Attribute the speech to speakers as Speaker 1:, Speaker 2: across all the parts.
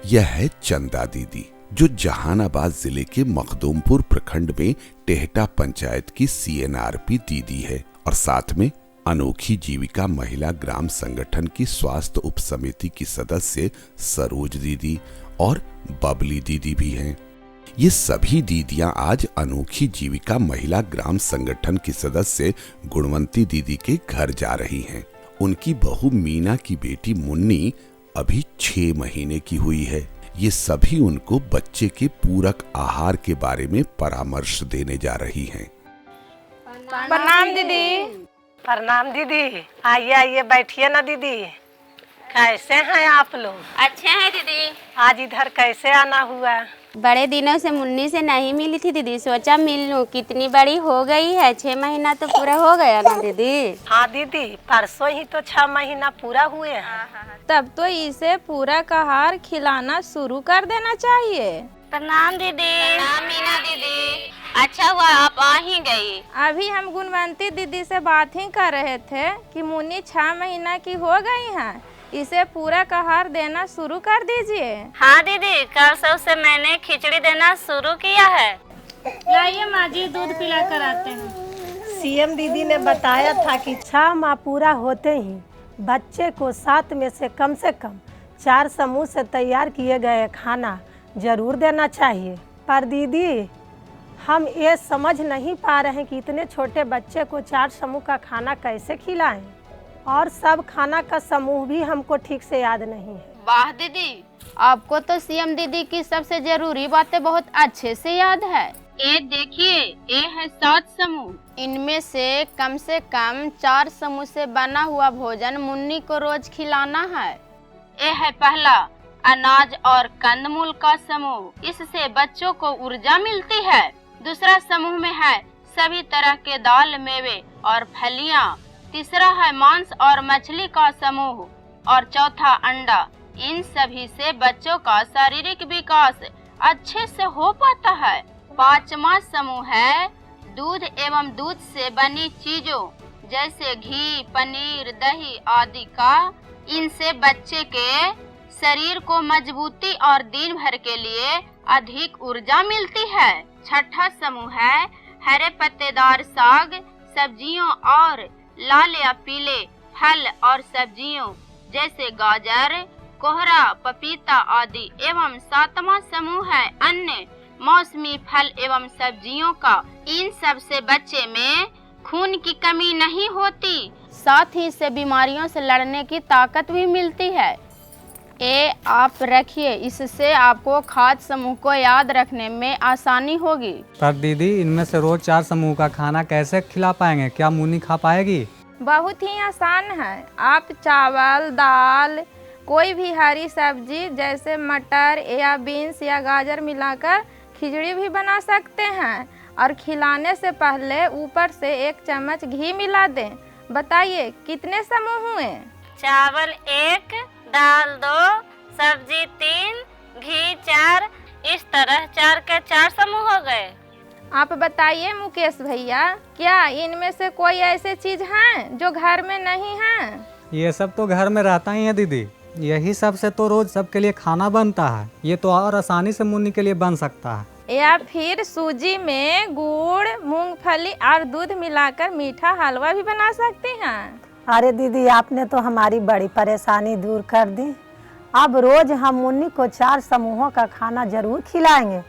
Speaker 1: यह है चंदा दीदी, जो जहानाबाद जिले के मखदूमपुर प्रखंड में टेहटा पंचायत की सीएनआरपी दीदी है और साथ में अनोखी जीविका महिला ग्राम संगठन की स्वास्थ्य उप समिति की सदस्य सरोज दीदी और बबली दीदी भी हैं। ये सभी दीदियां आज अनोखी जीविका महिला ग्राम संगठन की सदस्य गुणवंती दीदी के घर जा रही हैं। उनकी बहू मीना की बेटी मुन्नी अभी 6 महीने की हुई है। ये सभी उनको बच्चे के पूरक आहार के बारे में परामर्श देने जा रही हैं।
Speaker 2: प्रणाम दीदी।
Speaker 3: प्रणाम दीदी। आइए आइए बैठिए ना दीदी। कैसे हैं आप लोग?
Speaker 2: अच्छे हैं दीदी।
Speaker 3: आज इधर कैसे आना हुआ?
Speaker 4: बड़े दिनों से मुन्नी से नहीं मिली थी दीदी, सोचा मिल लूं। कितनी बड़ी हो गई है, 6 महीना तो पूरा हो गया ना दीदी।
Speaker 3: हाँ दीदी, परसों ही तो 6 महीना पूरा हुए हैं।
Speaker 2: तब तो इसे पूरा आहार खिलाना शुरू कर देना चाहिए।
Speaker 4: प्रणाम दीदी। प्रणाम मीना दीदी, अच्छा हुआ आप आ ही गई।
Speaker 2: अभी हम गुणवंती दीदी से बात ही कर रहे थे कि मुन्नी 6 महीना की हो गई है, इसे पूरा आहार देना शुरू कर दीजिए।
Speaker 4: हाँ दीदी, कल से उसे मैंने खिचड़ी देना शुरू किया है।
Speaker 2: लाइए माँ जी, दूध पिला कर आते हैं।
Speaker 3: सीएम दीदी ने बताया था कि 6 माह पूरा होते ही बच्चे को 7 में से कम 4 समूह से तैयार किए गए खाना जरूर देना चाहिए। पर दीदी, हम ये समझ नहीं पा रहे हैं कि इतने छोटे बच्चे को 4 समूह का खाना कैसे खिलाएं, और सब खाना का समूह भी हमको ठीक से याद नहीं है।
Speaker 4: वाह दीदी, आपको तो सीएम दीदी की सबसे जरूरी बातें बहुत अच्छे से याद है। ये देखिए, ये है 7 समूह। इनमें से कम 4 समूह से बना हुआ भोजन मुन्नी को रोज खिलाना है। ये है पहला, अनाज और कंदमूल का समूह। इससे बच्चों को ऊर्जा मिलती है। दूसरा समूह में है सभी तरह के दाल, मेवे और फलियां। तीसरा है मांस और मछली का समूह और चौथा अंडा। इन सभी से बच्चों का शारीरिक विकास अच्छे से हो पाता है। 5वां समूह है दूध एवं दूध से बनी चीजों जैसे घी, पनीर, दही आदि का। इनसे बच्चे के शरीर को मजबूती और दिन भर के लिए अधिक ऊर्जा मिलती है। 6ठा समूह है हरे पत्तेदार साग, सब्जियों और लाल या पीले फल और सब्जियों जैसे गाजर, कोहरा, पपीता आदि। एवं 7वां समूह है अन्य मौसमी फल एवं सब्जियों का। इन सब से बच्चे में खून की कमी नहीं होती, साथ ही से बीमारियों से लड़ने की ताकत भी मिलती है। ये आप रखिए, इससे आपको खाद्य समूह को याद रखने में आसानी होगी।
Speaker 5: पर दीदी, इनमें से रोज 4 समूह का खाना कैसे खिला पाएंगे? क्या मुन्नी खा पाएगी?
Speaker 2: बहुत ही आसान है। आप चावल, दाल, कोई भी हरी सब्जी जैसे मटर या बीन्स या गाजर मिलाकर खिचड़ी भी बना सकते हैं और खिलाने से पहले ऊपर से 1 चम्मच घी मिला दें। बताइए कितने समूह हुए?
Speaker 4: चावल 1, दाल 2, सब्जी 3, घी 4। इस तरह 4 के 4 समूह हो गए।
Speaker 2: आप बताइए मुकेश भैया, क्या इनमें से कोई ऐसे चीज हैं जो घर में नहीं है?
Speaker 5: ये सब तो घर में रहता ही है दीदी। यही सब से तो रोज सबके लिए खाना बनता है। ये तो और आसानी से मुन्नी के लिए बन सकता है।
Speaker 2: या फिर सूजी में गुड़, मूंगफली और दूध मिलाकर मीठा हलवा भी बना सकते हैं।
Speaker 3: अरे दीदी, आपने तो हमारी बड़ी परेशानी दूर कर दी। अब रोज हम मुन्नी को 4 समूहों का खाना जरूर खिलाएंगे।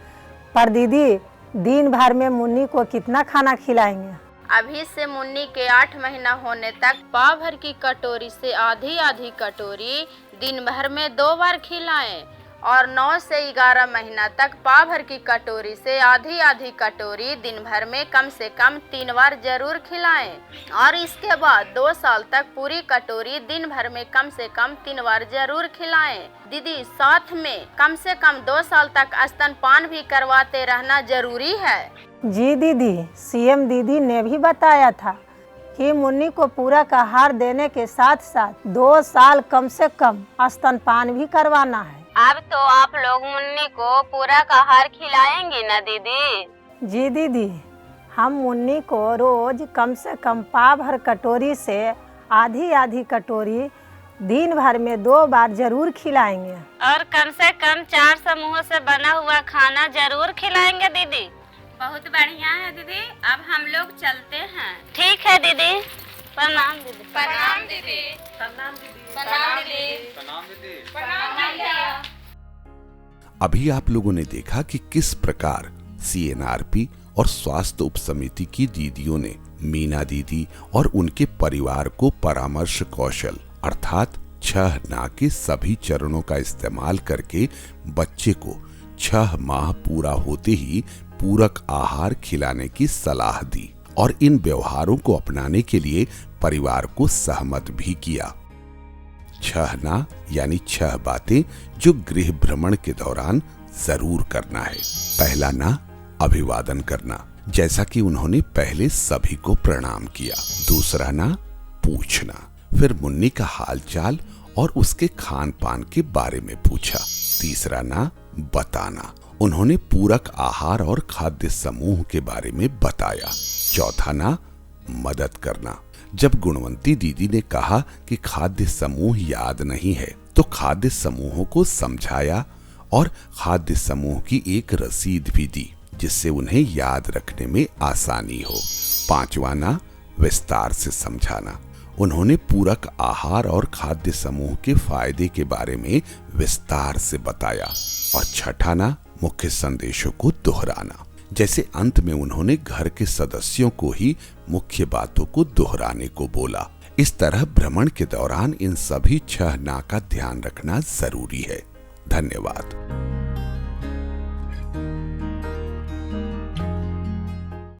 Speaker 3: पर दीदी, दिन भर में मुन्नी को कितना खाना खिलाएंगे?
Speaker 4: अभी से मुन्नी के 8 महीना होने तक पाव भर की कटोरी से आधी कटोरी दिन भर में 2 बार खिलाएं और 9 से 11 महीना तक पाव भर की कटोरी से आधी कटोरी दिन भर में कम से कम 3 बार जरूर खिलाएं। और इसके बाद 2 साल तक पूरी कटोरी दिन भर में कम से कम 3 बार जरूर खिलाएं। दीदी, साथ में कम से कम 2 साल तक स्तनपान भी करवाते रहना जरूरी है।
Speaker 3: जी दीदी, सीएम दीदी ने भी बताया था कि मुन्नी को पूरा आहार देने के साथ साथ 2 साल कम से कम स्तनपान भी करवाना है।
Speaker 4: अब तो आप लोग मुन्नी को पूरा आहार खिलाएंगे ना दीदी?
Speaker 3: जी दीदी, हम मुन्नी को रोज कम से कम पाव भर कटोरी से आधी कटोरी दिन भर में 2 बार जरूर खिलाएंगे।
Speaker 4: और कम से कम 4 समूहों से बना हुआ खाना जरूर खिलाएंगे दीदी। बहुत बढ़िया है दीदी, अब हम लोग चलते हैं। ठीक है दीदी, प्रणाम दीदी। प्रणाम दीदी। प्रणाम दीदी। प्रणाम दीदी। प्रणाम दीदी। प्रणाम दीदी।
Speaker 1: अभी आप लोगों ने देखा कि किस प्रकार सीएनआरपी और स्वास्थ्य उप समिति की दीदियों ने मीना दीदी और उनके परिवार को परामर्श कौशल अर्थात 6 ना के सभी चरणों का इस्तेमाल करके बच्चे को 6 माह पूरा होते ही पूरक आहार खिलाने की सलाह दी और इन व्यवहारों को अपनाने के लिए परिवार को सहमत भी किया। 6 ना यानी 6 बातें जो गृह भ्रमण के दौरान जरूर करना है। पहला ना, अभिवादन करना, जैसा कि उन्होंने पहले सभी को प्रणाम किया। दूसरा ना, पूछना, फिर मुन्नी का हालचाल और उसके खान पान के बारे में पूछा। तीसरा ना, बताना, उन्होंने पूरक आहार और खाद्य समूह के बारे में बताया। चौथा ना, मदद करना, जब गुणवंती दीदी ने कहा कि खाद्य समूह याद नहीं है तो खाद्य समूहों को समझाया और खाद्य समूह की एक रसीद भी दी जिससे उन्हें याद रखने में आसानी हो। 5वां ना, विस्तार से समझाना, उन्होंने पूरक आहार और खाद्य समूह के फायदे के बारे में विस्तार से बताया। और 6ठा ना, मुख्य संदेशों को दोहराना, जैसे अंत में उन्होंने घर के सदस्यों को ही मुख्य बातों को दोहराने को बोला। इस तरह भ्रमण के दौरान इन सभी 6 ना का ध्यान रखना जरूरी है। धन्यवाद।